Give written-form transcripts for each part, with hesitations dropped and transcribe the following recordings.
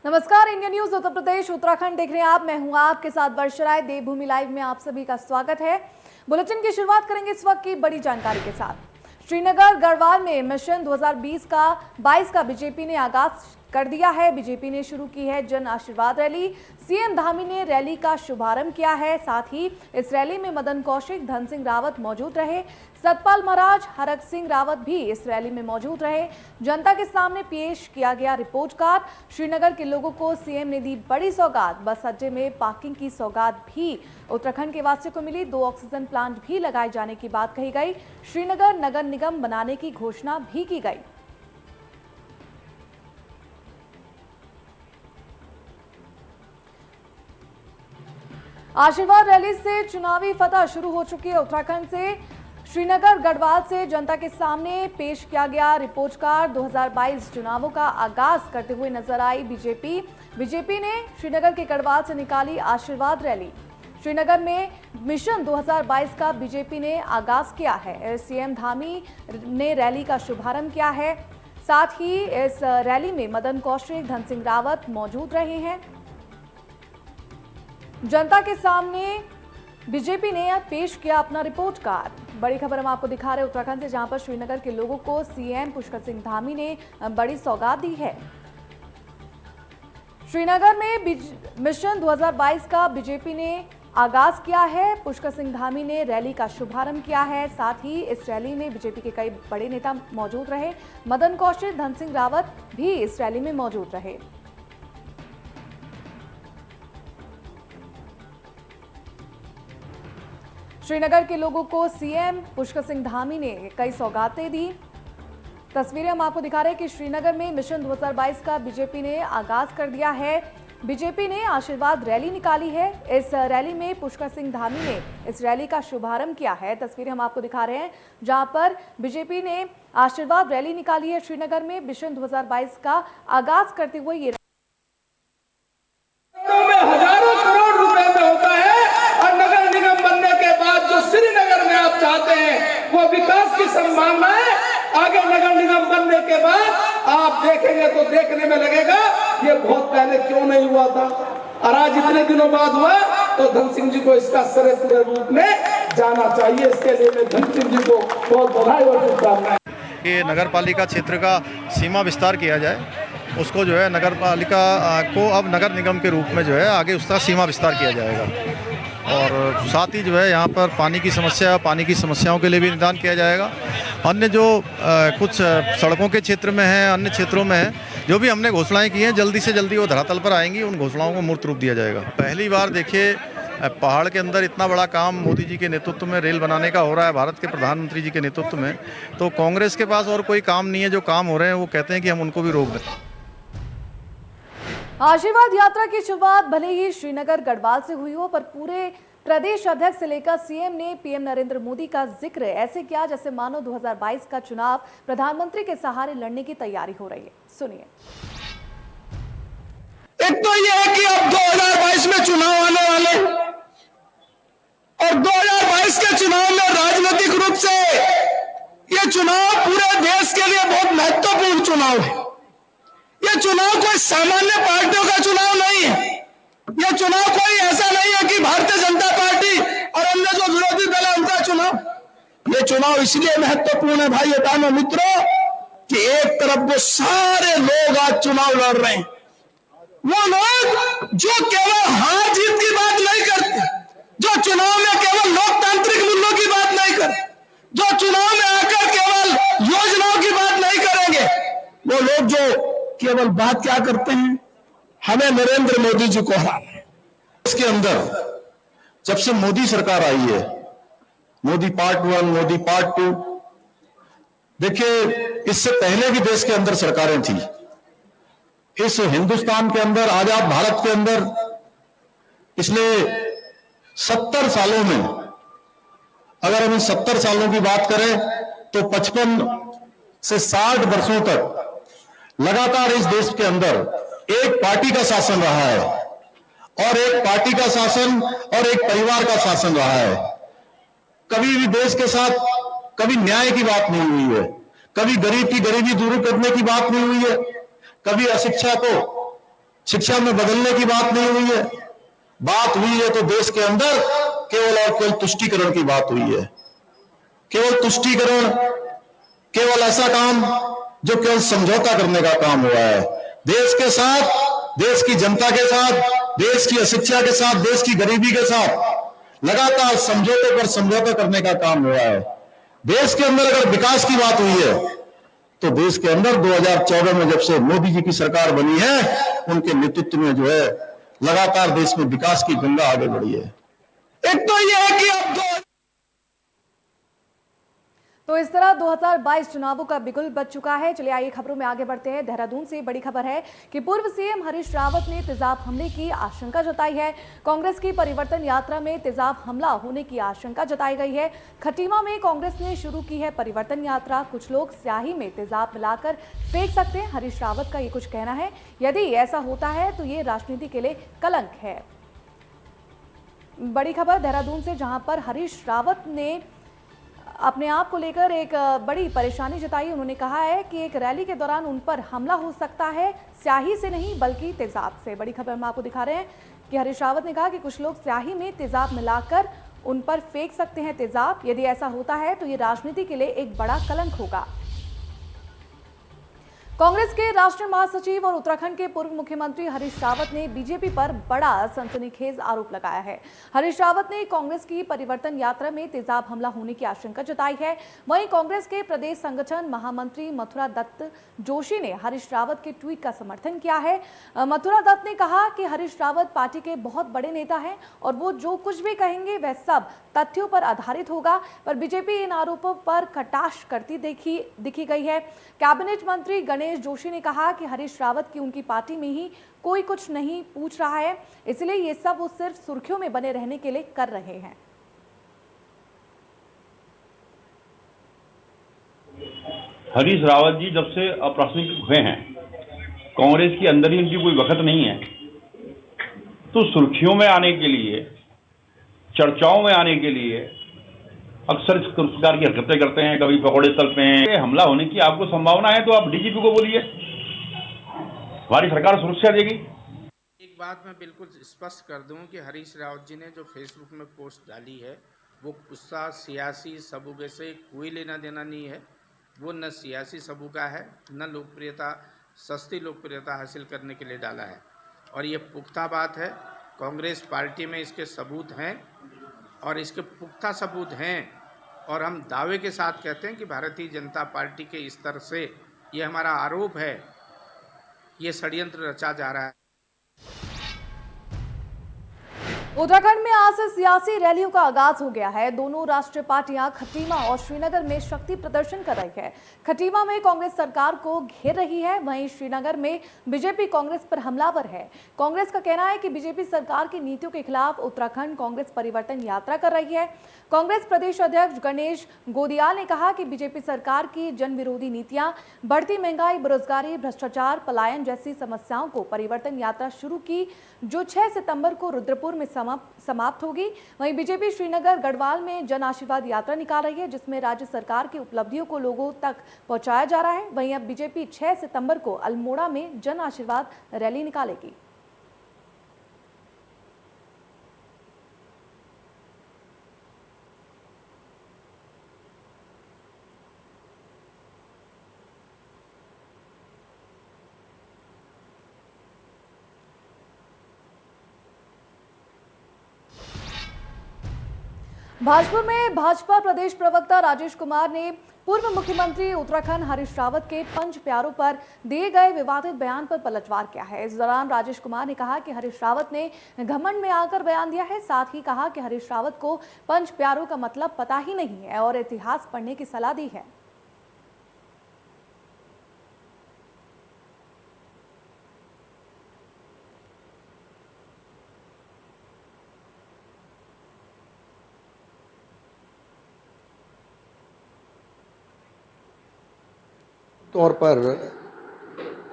नमस्कार, India news Uttar Pradesh Uttarakhand देख रहे हैं आप। मैं हूं आपके साथ वर्षा राय। देवभूमि लाइव में आप सभी का स्वागत है। बुलेटिन की शुरुआत करेंगे इस वक्त की बड़ी जानकारी के साथ। श्रीनगर गढ़वाल में मिशन 2022 का बीजेपी ने आगाज कर दिया है। बीजेपी ने शुरू की है जन आशीर्वाद रैली। सीएम धामी ने रैली का शुभारंभ किया है। साथ ही इस रैली में मदन कौशिक, धन सिंह रावत मौजूद रहे। सतपाल महाराज, हरक सिंह रावत भी इस रैली में मौजूद रहे। जनता के सामने पेश किया गया रिपोर्ट कार्ड। श्रीनगर के लोगों को सीएम ने दी बड़ी सौगात। बस अड्डे में पार्किंग की सौगात भी उत्तराखंड के वासियों को मिली। 2 ऑक्सीजन प्लांट भी लगाए जाने की बात कही गई। श्रीनगर नगर निगम बनाने की घोषणा भी की गई। आशीर्वाद रैली से चुनावी फतह शुरू हो चुकी है। उत्तराखंड से श्रीनगर गढ़वाल से जनता के सामने पेश किया गया रिपोर्ट कार्ड। 2022 चुनावों का आगाज करते हुए नजर आई बीजेपी ने श्रीनगर के गढ़वाल से निकाली आशीर्वाद रैली। श्रीनगर में मिशन 2022 का बीजेपी ने आगाज किया है। सीएम धामी ने रैली का शुभारंभ किया है। साथ ही इस रैली में मदन कौशिक, धन सिंह रावत मौजूद रहे हैं। जनता के सामने बीजेपी ने पेश किया अपना रिपोर्ट कार्ड। बड़ी खबर हम आपको दिखा रहे हैं उत्तराखंड से, जहां पर श्रीनगर के लोगों को सीएम पुष्कर सिंह धामी ने बड़ी सौगात दी है। श्रीनगर में मिशन 2022 का बीजेपी ने आगाज किया है। पुष्कर सिंह धामी ने रैली का शुभारंभ किया है। साथ ही इस रैली में बीजेपी के कई बड़े नेता मौजूद रहे। मदन कौशिक, धन सिंह रावत भी इस रैली में मौजूद रहे। श्रीनगर के लोगों को सीएम पुष्कर सिंह धामी ने कई सौगातें दी। तस्वीरें हम आपको दिखा रहे हैं कि श्रीनगर में मिशन 2022 का बीजेपी ने आगाज कर दिया है। बीजेपी ने आशीर्वाद रैली निकाली है। इस रैली में पुष्कर सिंह धामी ने इस रैली का शुभारंभ किया है। तस्वीरें हम आपको दिखा रहे हैं जहां पर बीजेपी ने आशीर्वाद रैली निकाली है। श्रीनगर में मिशन 2022 का आगाज करते हुए ये हजारों करोड़ रुपए में होता है और नगर निगम बनने के बाद जो श्रीनगर में आप चाहते हैं वो विकास की संभावनाएं आगे नगर निगम बनने के बाद आप देखेंगे तो देखने में लगेगा ये बहुत पहले क्यों नहीं हुआ था और आज इतने दिनों बाद हुआ। तो धन सिंह जी को इसका सरे पूरे रूप में जाना चाहिए। इसके लिए मैं धन सिंह जी को बहुत बधाई और शुभकामनाएं। ये नगर पालिका क्षेत्र का सीमा विस्तार किया जाए, उसको जो है नगर पालिका को अब नगर निगम के रूप में जो है आगे उसका सीमा विस्तार किया जाएगा। और साथ ही जो है यहाँ पर पानी की समस्याओं के लिए भी निदान किया जाएगा। अन्य जो कुछ सड़कों के क्षेत्र में है, अन्य क्षेत्रों में है, जो भी हमने घोषणाएं की हैं जल्दी से जल्दी वो धरातल पर आएंगी। उन घोषणाओं को मूर्त रूप दिया जाएगा। पहली बार देखिए पहाड़ के अंदर इतना बड़ा काम मोदी जी के नेतृत्व में रेल बनाने का हो रहा है, भारत के प्रधानमंत्री जी के नेतृत्व में। तो कांग्रेस के पास और कोई काम नहीं है। जो काम हो रहे हैं वो कहते हैं कि हम उनको भी रोक दें। आशीर्वाद यात्रा की शुरुआत भले ही श्रीनगर गढ़वाल से हुई हो, पर पूरे प्रदेश अध्यक्ष से लेकर सीएम ने पीएम नरेंद्र मोदी का जिक्र ऐसे किया जैसे मानो 2022 का चुनाव प्रधानमंत्री के सहारे लड़ने की तैयारी हो रही है। सुनिए। एक तो ये है कि अब 2022 में चुनाव आने वाले और 2022 के चुनाव में राजनीतिक रूप से ये चुनाव पूरे देश के लिए बहुत महत्वपूर्ण चुनाव है। ये चुनाव कोई सामान्य पार्टियों का चुनाव नहीं है। ये चुनाव कोई ऐसा नहीं है कि भारतीय जनता पार्टी और अन्य जो विरोधी दल है उनका चुनाव। ये चुनाव इसलिए महत्वपूर्ण है भाई बहनों मित्रों कि एक तरफ वो सारे लोग आज चुनाव लड़ रहे हैं, वो लोग जो केवल हार जीत की बात नहीं करते, जो चुनाव में केवल लोकतांत्रिक मूल्यों की बात नहीं करते, जो चुनाव में आकर केवल योजनाओं की बात नहीं करेंगे, वो लोग जो केवल बात क्या करते हैं, हमें नरेंद्र मोदी जी को हराना है। इसके अंदर जब से मोदी सरकार आई है, मोदी पार्ट 1, मोदी पार्ट 2, देखिए इससे पहले भी देश के अंदर सरकारें थी। इस हिंदुस्तान के अंदर, आजाद भारत के अंदर पिछले 70 सालों में, अगर हम इन 70 सालों की बात करें तो 55 से 60 वर्षों तक लगातार इस देश के अंदर एक पार्टी का शासन रहा है और एक पार्टी का शासन और एक परिवार का शासन रहा है। कभी भी देश के साथ कभी न्याय की बात नहीं हुई है, कभी गरीब की गरीबी दूर करने की बात नहीं हुई है, कभी अशिक्षा को शिक्षा में बदलने की बात नहीं हुई है। बात हुई है तो देश के अंदर केवल और केवल तुष्टीकरण की बात हुई है। केवल तुष्टीकरण, केवल ऐसा काम जो केवल समझौता करने का काम हुआ है। देश के साथ, देश की जनता के साथ, देश की अशिक्षा के साथ, देश की गरीबी के साथ लगातार समझौते पर समझौता करने का काम हुआ है। देश के अंदर अगर विकास की बात हुई है तो देश के अंदर 2014 में जब से मोदी जी की सरकार बनी है, उनके नेतृत्व में जो है लगातार देश में विकास की गंगा आगे बढ़ी है। एक तो यह है कि अब तो इस तरह 2022 चुनावों का बिगुल बज चुका है। चलिए आइए खबरों में आगे बढ़ते हैं। देहरादून से बड़ी खबर है कि पूर्व सीएम हरीश रावत ने तेजाब हमले की आशंका जताई है। कांग्रेस की परिवर्तन यात्रा में तेजाब हमला होने की आशंका जताई गई है। खटीमा में कांग्रेस ने शुरू की है परिवर्तन यात्रा। कुछ लोग स्याही में तेजाब मिलाकर फेंक सकते हैं, हरीश रावत का ये कुछ कहना है। यदि ऐसा होता है तो ये राजनीति के लिए कलंक है। बड़ी खबर देहरादून से, जहां पर हरीश रावत ने अपने आप को लेकर एक बड़ी परेशानी जताई। उन्होंने कहा है कि एक रैली के दौरान उन पर हमला हो सकता है, स्याही से नहीं बल्कि तेजाब से। बड़ी खबर हम आपको दिखा रहे हैं कि हरीश रावत ने कहा कि कुछ लोग स्याही में तेजाब मिलाकर उन पर फेंक सकते हैं तेजाब। यदि ऐसा होता है तो ये राजनीति के लिए एक बड़ा कलंक होगा। कांग्रेस के राष्ट्रीय महासचिव और उत्तराखंड के पूर्व मुख्यमंत्री हरीश रावत ने बीजेपी पर बड़ा सनसनीखेज आरोप लगाया है। हरीश रावत ने कांग्रेस की परिवर्तन यात्रा में तेजाब हमला होने की आशंका जताई है। वहीं कांग्रेस के प्रदेश संगठन महामंत्री मथुरा दत्त जोशी ने हरीश रावत के ट्वीट का समर्थन किया है। मथुरा दत्त ने कहा कि हरीश रावत पार्टी के बहुत बड़े नेता हैं और वो जो कुछ भी कहेंगे वह सब तथ्यों पर आधारित होगा, पर बीजेपी इन आरोपों पर कटाक्ष करती दिखी गई है। कैबिनेट मंत्री गणेश जोशी ने कहा कि हरीश रावत की उनकी पार्टी में ही कोई कुछ नहीं पूछ रहा है, इसलिए ये सब वो सिर्फ सुर्खियों में बने रहने के लिए कर रहे हैं। हरीश रावत जी जब से अप्रासंगिक हुए हैं, कांग्रेस के अंदर ही उनकी कोई वक्त नहीं है, तो सुर्खियों में आने के लिए, चर्चाओं में आने के लिए अक्सर इस प्रकार की हरकतें करते हैं। कभी पकौड़े तलते हैं। हमला होने की आपको संभावना है तो आप डीजीपी को बोलिए, हमारी सरकार सुरक्षा देगी। एक बात मैं बिल्कुल स्पष्ट कर दूं कि हरीश रावत जी ने जो फेसबुक में पोस्ट डाली है वो उसका सियासी सबूके से कोई लेना देना नहीं है। वो न सियासी सबूका है, न लोकप्रियता, सस्ती लोकप्रियता हासिल करने के लिए डाला है। और ये पुख्ता बात है, कांग्रेस पार्टी में इसके सबूत हैं और इसके पुख्ता सबूत हैं। और हम दावे के साथ कहते हैं कि भारतीय जनता पार्टी के स्तर से ये हमारा आरोप है, ये षड्यंत्र रचा जा रहा है। उत्तराखंड में आज से सियासी रैलियों का आगाज हो गया है। दोनों राष्ट्रीय पार्टियां खटीमा और श्रीनगर में शक्ति प्रदर्शन कर रही है। खटीमा में कांग्रेस सरकार को घेर रही है, वहीं श्रीनगर में बीजेपी कांग्रेस पर हमलावर है। कांग्रेस का कहना है कि बीजेपी सरकार की नीतियों के खिलाफ उत्तराखंड कांग्रेस परिवर्तन यात्रा कर रही है। कांग्रेस प्रदेश अध्यक्ष गणेश गोदियाल ने कहा कि बीजेपी सरकार की जन विरोधी नीतियां, बढ़ती महंगाई, बेरोजगारी, भ्रष्टाचार, पलायन जैसी समस्याओं को परिवर्तन यात्रा शुरू की, जो 6 सितंबर को रुद्रपुर में समाप्त होगी। वहीं बीजेपी श्रीनगर गढ़वाल में जन आशीर्वाद यात्रा निकाल रही है, जिसमें राज्य सरकार की उपलब्धियों को लोगों तक पहुंचाया जा रहा है। वहीं अब बीजेपी 6 सितंबर को अल्मोड़ा में जन आशीर्वाद रैली निकालेगी। भाजपुर में भाजपा प्रदेश प्रवक्ता राजेश कुमार ने पूर्व मुख्यमंत्री उत्तराखंड हरीश रावत के पंच प्यारों पर दिए गए विवादित बयान पर पलटवार किया है। इस दौरान राजेश कुमार ने कहा कि हरीश रावत ने घमंड में आकर बयान दिया है। साथ ही कहा कि हरीश रावत को पंच प्यारों का मतलब पता ही नहीं है और इतिहास पढ़ने की सलाह दी है। तौर पर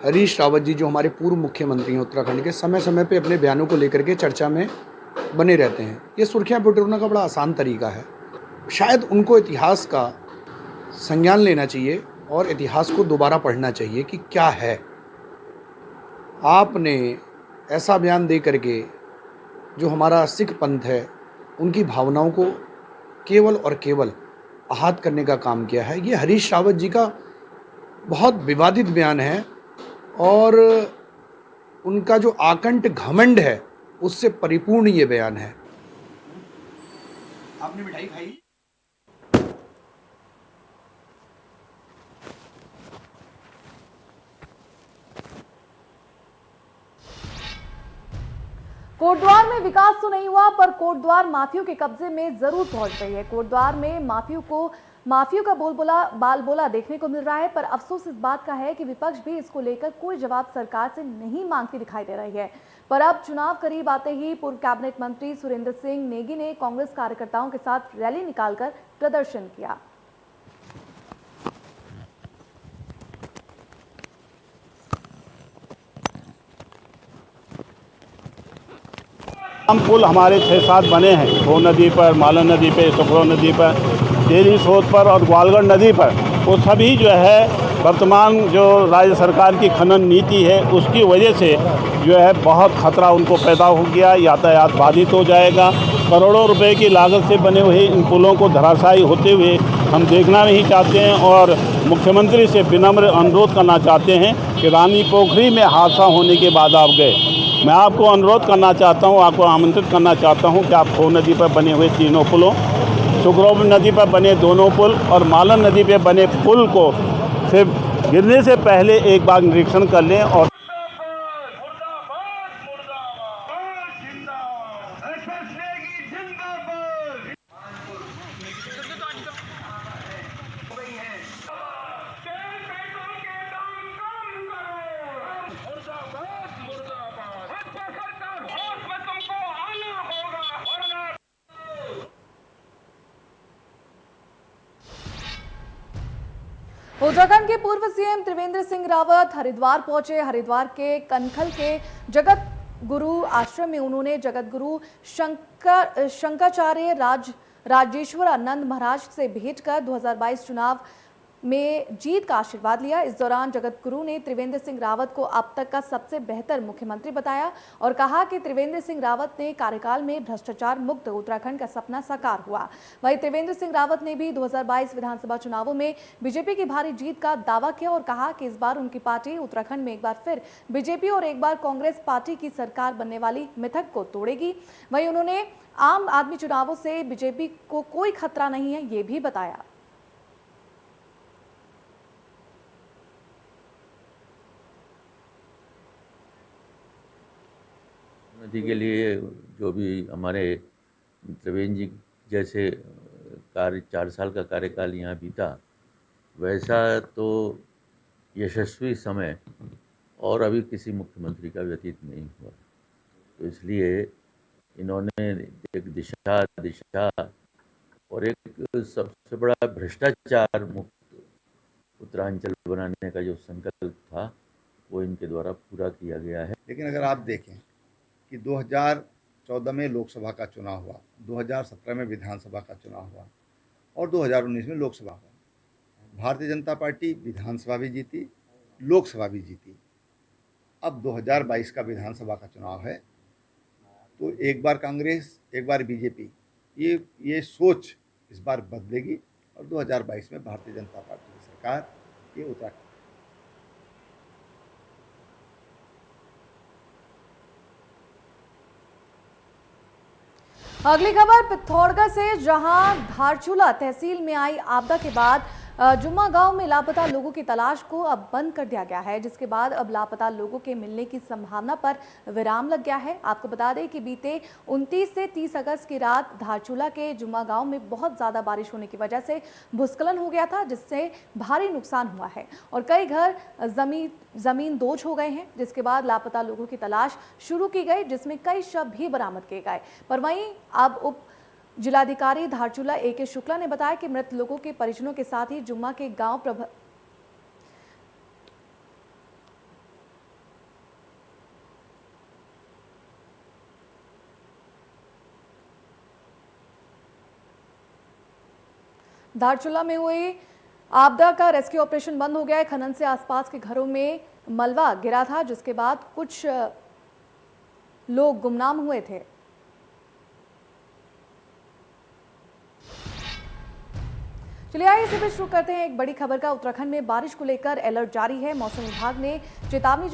हरीश रावत जी जो हमारे पूर्व मुख्यमंत्री हैं उत्तराखंड के, समय समय पे अपने बयानों को लेकर के चर्चा में बने रहते हैं। ये सुर्खियां बटोरने का बड़ा आसान तरीका है। शायद उनको इतिहास का संज्ञान लेना चाहिए और इतिहास को दोबारा पढ़ना चाहिए कि क्या है। आपने ऐसा बयान दे करके जो हमारा सिख पंथ है उनकी भावनाओं को केवल और केवल आहत करने का काम किया है। ये हरीश रावत जी का बहुत विवादित बयान है और उनका जो आकंठ घमंड है उससे परिपूर्ण ये बयान है। आपने मिठाई खाई? कोटद्वार में विकास तो नहीं हुआ, पर कोटद्वार माफियों के कब्जे में जरूर पहुंच गई है। कोटद्वार में माफियों का बाल बोला देखने को मिल रहा है, पर अफसोस इस बात का है कि विपक्ष भी इसको लेकर कोई जवाब सरकार से नहीं मांगती दिखाई दे रही है। पर अब चुनाव करीब आते ही पूर्व कैबिनेट मंत्री सुरेंद्र सिंह नेगी ने कांग्रेस कार्यकर्ताओं के साथ रैली निकालकर प्रदर्शन किया। पुल हमारे 6-7 बने हैं, भो नदी पर, मालन नदी पे, सुखरो नदी पर, टेरी सोत पर और ग्वालगढ़ नदी पर। वो सभी जो है वर्तमान जो राज्य सरकार की खनन नीति है उसकी वजह से जो है बहुत खतरा उनको पैदा हो गया, यातायात बाधित हो जाएगा। करोड़ों रुपए की लागत से बने हुए इन पुलों को धराशायी होते हुए हम देखना नहीं चाहते हैं और मुख्यमंत्री से विनम्र अनुरोध करना चाहते हैं कि रानी पोखरी में हादसा होने के बाद आप गए। मैं आपको अनुरोध करना चाहता हूं, आपको आमंत्रित करना चाहता हूं कि आप खो नदी पर बने हुए 3 पुलों, सुखरो नदी पर बने 2 पुल और मालन नदी पर बने पुल को सिर्फ गिरने से पहले एक बार निरीक्षण कर लें। और उत्तराखंड के पूर्व सीएम त्रिवेंद्र सिंह रावत हरिद्वार पहुंचे। हरिद्वार के कनखल के जगत गुरु आश्रम में उन्होंने जगत गुरु शंकराचार्य राजेश्वर आनंद महाराज से भेंट कर 2022 चुनाव में जीत का आशीर्वाद लिया। इस दौरान जगत गुरु ने त्रिवेंद्र सिंह रावत को अब तक का सबसे बेहतर मुख्यमंत्री बताया और कहा कि त्रिवेंद्र सिंह रावत ने कार्यकाल में भ्रष्टाचार मुक्त उत्तराखंड का सपना साकार हुआ। वहीं त्रिवेंद्र सिंह रावत ने भी 2022 विधानसभा चुनावों में बीजेपी की भारी जीत का दावा किया और कहा कि इस बार उनकी पार्टी उत्तराखंड में एक बार फिर बीजेपी और एक बार कांग्रेस पार्टी की सरकार बनने वाली मिथक को तोड़ेगी। वहीं उन्होंने आम आदमी चुनावों से बीजेपी को कोई खतरा नहीं है, ये भी बताया। नदी के लिए जो भी हमारे त्रिवेंद्र जी जैसे 4 साल का कार्यकाल यहाँ बीता, वैसा तो यशस्वी समय और अभी किसी मुख्यमंत्री का व्यतीत नहीं हुआ। तो इसलिए इन्होंने एक दिशा और एक सबसे बड़ा भ्रष्टाचार मुक्त उत्तरांचल बनाने का जो संकल्प था वो इनके द्वारा पूरा किया गया है। लेकिन अगर आप देखें कि 2014 में लोकसभा का चुनाव हुआ, 2017 में विधानसभा का चुनाव हुआ और 2019 में लोकसभा हुआ। भारतीय जनता पार्टी विधानसभा भी जीती, लोकसभा भी जीती। अब 2022 का विधानसभा का चुनाव है, तो एक बार कांग्रेस एक बार बीजेपी, ये सोच इस बार बदलेगी और 2022 में भारतीय जनता पार्टी की सरकार ये उत्तराखंड। अगली खबर पिथौरागढ़ से, जहां धारचूला तहसील में आई आपदा के बाद जुम्मा गांव में लापता लोगों की तलाश को अब बंद कर दिया गया है, जिसके बाद अब लापता लोगों के मिलने की संभावना पर विराम लग गया है। आपको बता दें कि बीते 29 से 30 अगस्त की रात धारचूला के जुम्मा गांव में बहुत ज़्यादा बारिश होने की वजह से भूस्खलन हो गया था, जिससे भारी नुकसान हुआ है और कई घर जमीन दोज हो गए हैं, जिसके बाद लापता लोगों की तलाश शुरू की गई, जिसमें कई शव भी बरामद किए गए। पर वहीं अब उप जिलाधिकारी धारचूला A.K. शुक्ला ने बताया कि मृत लोगों के परिजनों के साथ ही जुम्मा के गांव धारचूला में हुई आपदा का रेस्क्यू ऑपरेशन बंद हो गया है। खनन से आसपास के घरों में मलबा गिरा था, जिसके बाद कुछ लोग गुमनाम हुए थे। चलिए आइए इसी पे शुरू करते हैं एक बड़ी खबर का। उत्तराखंड में बारिश को लेकर अलर्ट जारी है। मौसम विभाग ने चेतावनी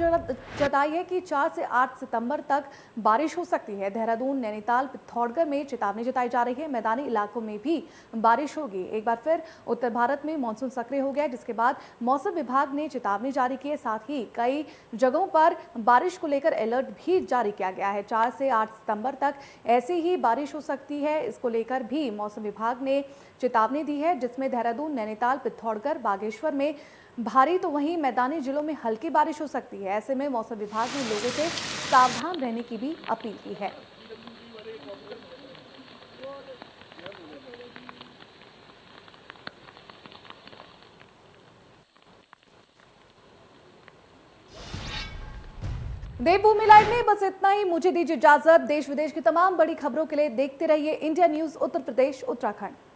जताई है कि 4 से 8 सितंबर तक बारिश हो सकती है। देहरादून, नैनीताल, पिथौरागढ़ में चेतावनी जताई जा रही है। मैदानी इलाकों में भी बारिश होगी। एक बार फिर उत्तर भारत में मानसून सक्रिय हो गया, जिसके बाद मौसम विभाग ने चेतावनी जारी की है। साथ ही कई जगहों पर बारिश को लेकर अलर्ट भी जारी किया गया है। 4 से 8 सितंबर तक ऐसी ही बारिश हो सकती है। इसको लेकर भी मौसम विभाग ने चेतावनी दी है, जिसमें देहरादून, नैनीताल, पिथौरागढ़, बागेश्वर में भारी तो वहीं मैदानी जिलों में हल्की बारिश हो सकती है। ऐसे में मौसम विभाग ने लोगों से सावधान रहने की भी अपील की है। देवभूमि लाइव में बस इतना ही। मुझे दीजिए इजाजत। देश विदेश की तमाम बड़ी खबरों के लिए देखते रहिए इंडिया न्यूज उत्तर प्रदेश उत्तराखंड।